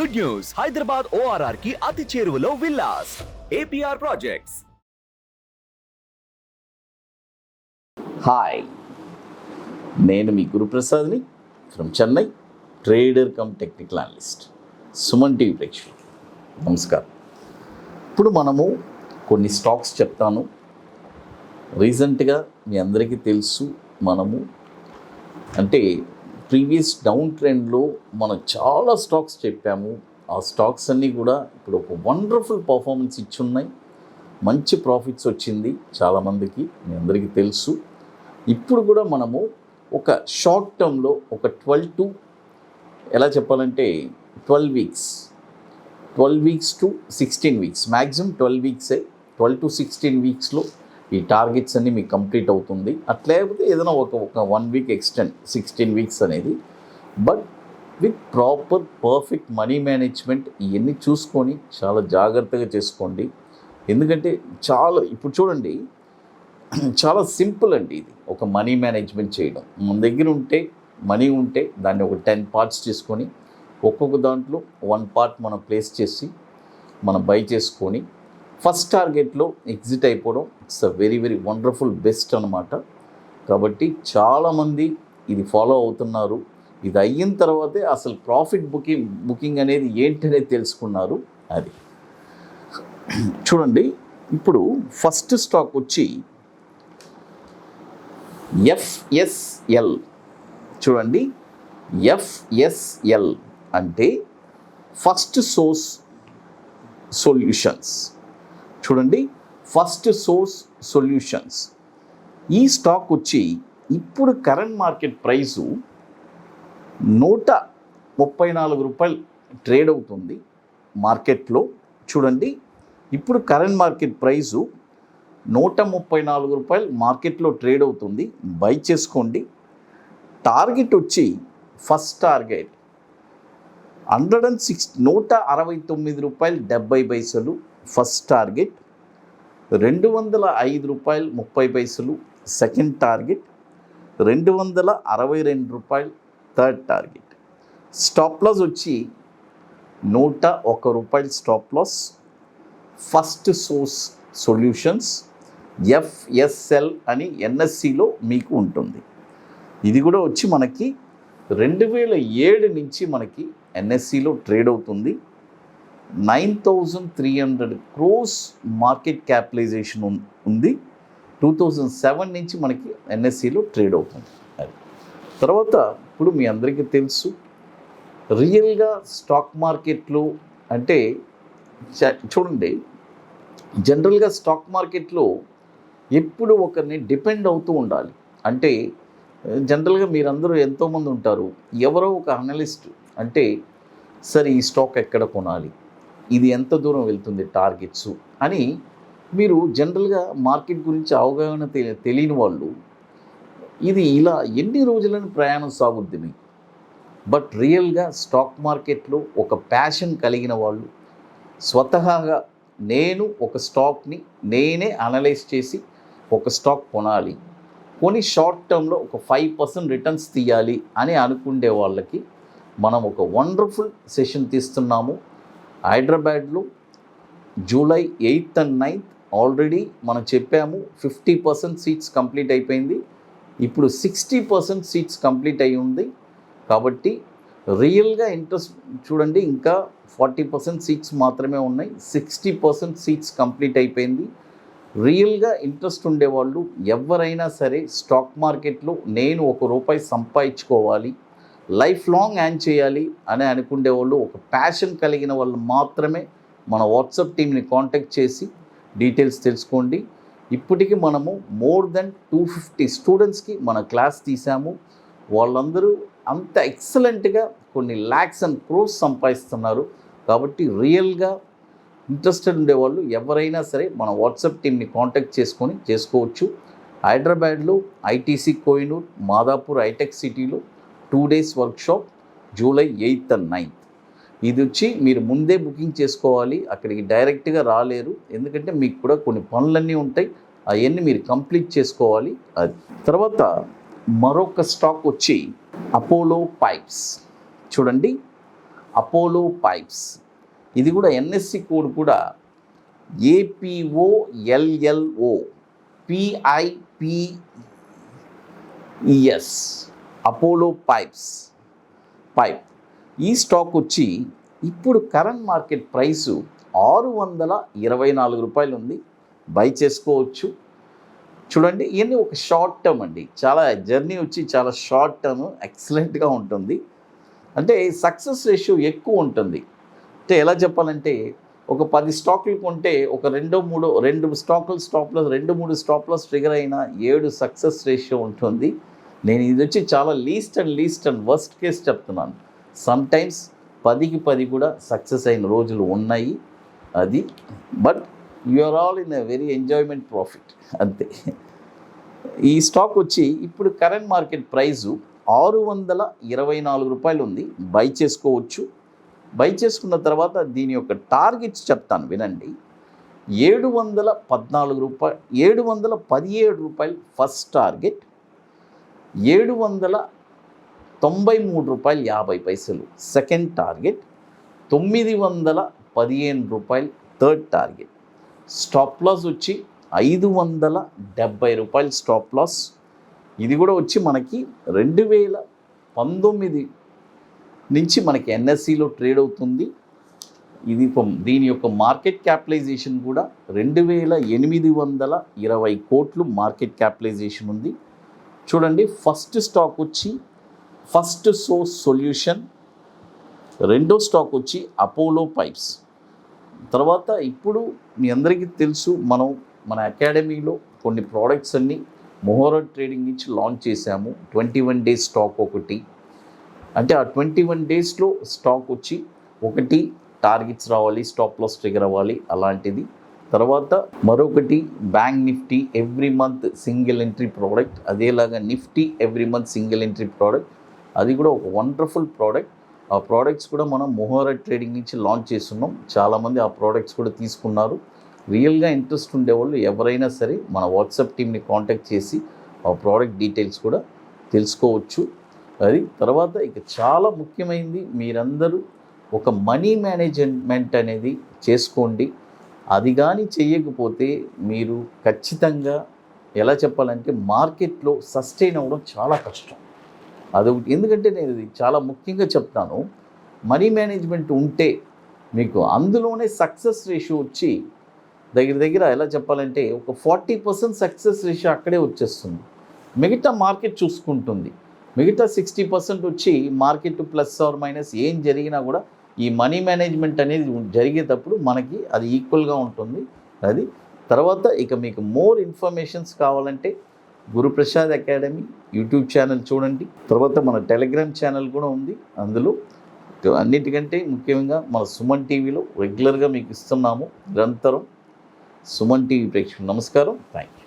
Good news, Hyderabad ORR కి అతి చేరువలో విల్లాస్ APR ప్రాజెక్ట్స్. హాయ్, నేను మీ గురుప్రసాద్ని from Chennai, trader cum technical analyst. Suman TV ప్రేక్షకులు నమస్కారం. ఇప్పుడు మనము కొన్ని స్టాక్స్ చెప్తాను. రీసెంట్గా మీ అందరికీ తెలుసు, మనము అంటే ప్రీవియస్ డౌన్ ట్రెండ్లో మనం చాలా స్టాక్స్ చెప్పాము. ఆ స్టాక్స్ అన్నీ కూడా ఇప్పుడు ఒక వండర్ఫుల్ పర్ఫార్మెన్స్ ఇచ్చున్నాయి. మంచి ప్రాఫిట్స్ వచ్చింది చాలామందికి, మీ అందరికీ తెలుసు. ఇప్పుడు కూడా మనము ఒక షార్ట్ టర్మ్లో ఒక 12 to ఎలా చెప్పాలంటే 12 weeks to 16 weeks, maximum 12 వీక్సే, 12 to 16 వీక్స్లో ఈ టార్గెట్స్ అన్నీ మీకు కంప్లీట్ అవుతుంది. అట్లేకపోతే ఏదైనా ఒక 1 వీక్ ఎక్స్టెండ్ 16 వీక్స్ అనేది, but with proper perfect money management ఇవన్నీ చూసుకొని చాలా జాగ్రత్తగా చేసుకోండి. ఎందుకంటే చాలా ఇప్పుడు చూడండి, చాలా సింపుల్ అండి ఇది, ఒక మనీ మేనేజ్మెంట్ చేయడం. మన దగ్గర మనీ ఉంటే దాన్ని ఒక 10 పార్ట్స్ చేసుకొని ఒక్కొక్క దాంట్లో 1 పార్ట్ మనం ప్లేస్ చేసి మనం బై చేసుకొని ఫస్ట్ టార్గెట్లో ఎగ్జిట్ అయిపోవడం. It's a very very wonderful best అనమాట. కాబట్టి చాలామంది ఇది ఫాలో అవుతున్నారు. ఇది అయిన తర్వాతే అసలు ప్రాఫిట్ బుకింగ్ అనేది ఏంటనేది తెలుసుకున్నారు. అది చూడండి, ఇప్పుడు ఫస్ట్ స్టాక్ వచ్చి FSL. చూడండి, FSL అంటే ఫస్ట్ సోర్స్ సొల్యూషన్స్. చూడండి, ఫస్ట్ సోర్స్ సొల్యూషన్స్. ఈ స్టాక్ వచ్చి ఇప్పుడు కరెంట్ మార్కెట్ ప్రైసు 134 రూపాయలు ట్రేడ్ అవుతుంది మార్కెట్లో. చూడండి, ఇప్పుడు కరెంట్ మార్కెట్ ప్రైసు 134 రూపాయలు మార్కెట్లో ట్రేడ్ అవుతుంది. బై చేసుకోండి. టార్గెట్ వచ్చి ఫస్ట్ టార్గెట్ 169 రూపాయలు 70 పైసలు ఫస్ట్ టార్గెట్, 205 రూపాయలు 30 పైసలు సెకండ్ టార్గెట్, 262 రూపాయలు థర్డ్ టార్గెట్. స్టాప్ లాస్ వచ్చి 101 రూపాయలు stop loss. First source solutions FSL అని NSEలో మీకు ఉంటుంది. ఇది కూడా వచ్చి మనకి 2007 నుంచి మనకి NSEలో ట్రేడ్ అవుతుంది. 9,300 crores మార్కెట్ క్యాపిటలైజేషన్ ఉంది. 2007 నుంచి మనకి NSEలో ట్రేడ్ అవుతుంది. అది తర్వాత ఇప్పుడు మీ అందరికీ తెలుసు, రియల్గా స్టాక్ మార్కెట్లో అంటే చూడండి, జనరల్గా స్టాక్ మార్కెట్లో ఎప్పుడు ఒకరిని డిపెండ్ అవుతూ ఉండాలి. అంటే జనరల్గా మీరందరూ ఎంతోమంది ఉంటారు, ఎవరో ఒక అనలిస్ట్ అంటే సరే ఈ స్టాక్ ఎక్కడ కొనాలి, ఇది ఎంత దూరం వెళ్తుంది టార్గెట్స్ అని, మీరు జనరల్గా మార్కెట్ గురించి అవగాహన తెలియని వాళ్ళు ఇది ఇలా ఎన్ని రోజులని ప్రయాణం సాగుద్ది మీకు. బట్ రియల్గా స్టాక్ మార్కెట్లో ఒక ప్యాషన్ కలిగిన వాళ్ళు స్వతహాగా నేను ఒక స్టాక్ని నేనే అనలైజ్ చేసి ఒక స్టాక్ కొనాలి, కొని షార్ట్ టర్మ్లో ఒక 5% రిటర్న్స్ తీయాలి అని అనుకునే వాళ్ళకి మనం ఒక వండర్ఫుల్ సెషన్ తీస్తున్నాము హైదరాబాద్లో. July 8th and 9th already మనం చెప్పాము. 50% సీట్స్ కంప్లీట్ అయిపోయింది. ఇప్పుడు 60% సీట్స్ కంప్లీట్ అయి ఉంది. కాబట్టి రియల్గా ఇంట్రెస్ట్ చూడండి, ఇంకా 40% సీట్స్ మాత్రమే ఉన్నాయి. 60% సీట్స్ కంప్లీట్ అయిపోయింది. రియల్గా ఇంట్రెస్ట్ ఉండేవాళ్ళు ఎవరైనా సరే స్టాక్ మార్కెట్లో నేను ₹1 సంపాదించుకోవాలి, లైఫ్ లాంగ్ యాన్ చేయాలి అని అనుకునే వాళ్ళు, ఒక ప్యాషన్ కలిగిన వాళ్ళు మాత్రమే మన వాట్సాప్ టీమ్ని కాంటాక్ట్ చేసి డీటెయిల్స్ తెలుసుకోండి. ఇప్పటికీ మనము మోర్ దెన్ 250 స్టూడెంట్స్కి మన క్లాస్ తీసాము. వాళ్ళందరూ అంత ఎక్సలెంట్గా కొన్ని lakhs and crores సంపాదిస్తున్నారు. కాబట్టి రియల్గా ఇంట్రెస్టెడ్ ఉండేవాళ్ళు ఎవరైనా సరే మన వాట్సాప్ టీమ్ని కాంటాక్ట్ చేసుకోవచ్చు. హైదరాబాద్లో ITC కోహినూర్, మాదాపూర్ హైటెక్ సిటీలో 2 days workshop July 8th and 9th. ఇది వచ్చి మీరు ముందే బుకింగ్ చేసుకోవాలి, అక్కడికి డైరెక్ట్గా రాలేరు. ఎందుకంటే మీకు కూడా కొన్ని పనులన్నీ ఉంటాయి, అవన్నీ మీరు కంప్లీట్ చేసుకోవాలి. అది తర్వాత మరొక స్టాక్ వచ్చి అపోలో పైప్స్. చూడండి, అపోలో పైప్స్, ఇది కూడా ఎన్ఎస్సి కోడ్ కూడా APOLLO PIPES, అపోలో పైప్. ఈ స్టాక్ వచ్చి ఇప్పుడు కరెంట్ మార్కెట్ ప్రైసు 624 రూపాయలు ఉంది, బై చేసుకోవచ్చు. చూడండి, ఇవన్నీ ఒక షార్ట్ టర్మ్ అండి, చాలా జర్నీ వచ్చి చాలా షార్ట్ టర్మ్, ఎక్సలెంట్గా ఉంటుంది. అంటే సక్సెస్ రేషియో ఎక్కువ ఉంటుంది. అంటే ఎలా చెప్పాలంటే ఒక 10 స్టాకులు కొంటే ఒక 2 స్టాకులు stop loss, 2-3 stop loss trigger అయినా 7 సక్సెస్ రేషియో ఉంటుంది. నేను ఇది వచ్చి చాలా లీస్ట్ అండ్ వర్స్ట్ కేస్ చెప్తున్నాను. సమ్ టైమ్స్ 10కి 10 కూడా సక్సెస్ అయిన రోజులు ఉన్నాయి. అది but you are all in a very enjoyment profit అంతే. ఈ స్టాక్ వచ్చి ఇప్పుడు కరెంట్ మార్కెట్ ప్రైజు 624 రూపాయలు ఉంది, బై చేసుకోవచ్చు. బై చేసుకున్న తర్వాత దీని యొక్క టార్గెట్స్ చెప్తాను వినండి. 717 రూపాయలు ఫస్ట్ టార్గెట్, 793 రూపాయలు 50 పైసలు సెకండ్ టార్గెట్, 915 రూపాయలు థర్డ్ టార్గెట్. స్టాప్ లాస్ వచ్చి 570 రూపాయలు స్టాప్ లాస్. ఇది కూడా వచ్చి మనకి 2019 నుంచి మనకి ఎన్ఎస్సిలో ట్రేడ్ అవుతుంది. ఇది దీని యొక్క మార్కెట్ క్యాపిటలైజేషన్ కూడా 2820 కోట్లు మార్కెట్ క్యాపిటలైజేషన్ ఉంది. చూడండి, ఫస్ట్ స్టాక్ వచ్చి ఫస్ట్ సోర్స్ సొల్యూషన్, రెండో స్టాక్ వచ్చి అపోలో పైప్స్. తర్వాత ఇప్పుడు మీ అందరికీ తెలుసు, మన అకాడమీలో కొన్ని ప్రోడక్ట్స్ అన్నీ మొహోరత్ ట్రేడింగ్ నుంచి లాంచ్ చేశాము. 21 డేస్ స్టాక్ ఒకటి, అంటే ఆ 21 డేస్లో స్టాక్ వచ్చి ఒకటి టార్గెట్స్ రావాలి, స్టాప్ లాస్ ట్రిగర్ అవ్వాలి అలాంటిది. తర్వాత మరొకటి bank Nifty every month single entry product, అదేలాగా Nifty every month single entry product, అది కూడా ఒక వండర్ఫుల్ ప్రోడక్ట్. ఆ ప్రోడక్ట్స్ కూడా మనం మొహోరత్ ట్రేడింగ్ నుంచి లాంచ్ చేస్తున్నాం. చాలామంది ఆ ప్రోడక్ట్స్ కూడా తీసుకున్నారు. రియల్గా ఇంట్రెస్ట్ ఉండేవాళ్ళు ఎవరైనా సరే మన వాట్సాప్ టీమ్ని కాంటాక్ట్ చేసి ఆ ప్రోడక్ట్ డీటెయిల్స్ కూడా తెలుసుకోవచ్చు. అది తర్వాత ఇక చాలా ముఖ్యమైనది, మీరందరూ ఒక మనీ మేనేజ్మెంట్ అనేది చేసుకోండి. అది కానీ చెయ్యకపోతే మీరు ఖచ్చితంగా ఎలా చెప్పాలంటే మార్కెట్లో సస్టైన్ అవ్వడం చాలా కష్టం. అదొకటి, ఎందుకంటే నేను ఇది చాలా ముఖ్యంగా చెప్తాను. మనీ మేనేజ్మెంట్ ఉంటే మీకు అందులోనే సక్సెస్ రేషియో వచ్చి దగ్గర ఎలా చెప్పాలంటే ఒక 40% సక్సెస్ రేషియో అక్కడే వచ్చేస్తుంది. మిగతా మార్కెట్ చూసుకుంటుంది. మిగతా 60% వచ్చి మార్కెట్ ప్లస్ ఆర్ మైనస్ ఏం జరిగినా కూడా ఈ మనీ మేనేజ్మెంట్ అనేది జరిగేటప్పుడు మనకి అది ఈక్వల్గా ఉంటుంది. అది తర్వాత ఇక మీకు మోర్ ఇన్ఫర్మేషన్స్ కావాలంటే గురుప్రసాద్ అకాడమీ యూట్యూబ్ ఛానల్ చూడండి. తర్వాత మన టెలిగ్రామ్ ఛానల్ కూడా ఉంది. అందులో అన్నిటికంటే ముఖ్యంగా మన సుమన్ టీవీలో రెగ్యులర్గా మీకు ఇస్తున్నాము నిరంతరం. సుమన్ టీవీ ప్రేక్షకులు నమస్కారం, థ్యాంక్ యూ.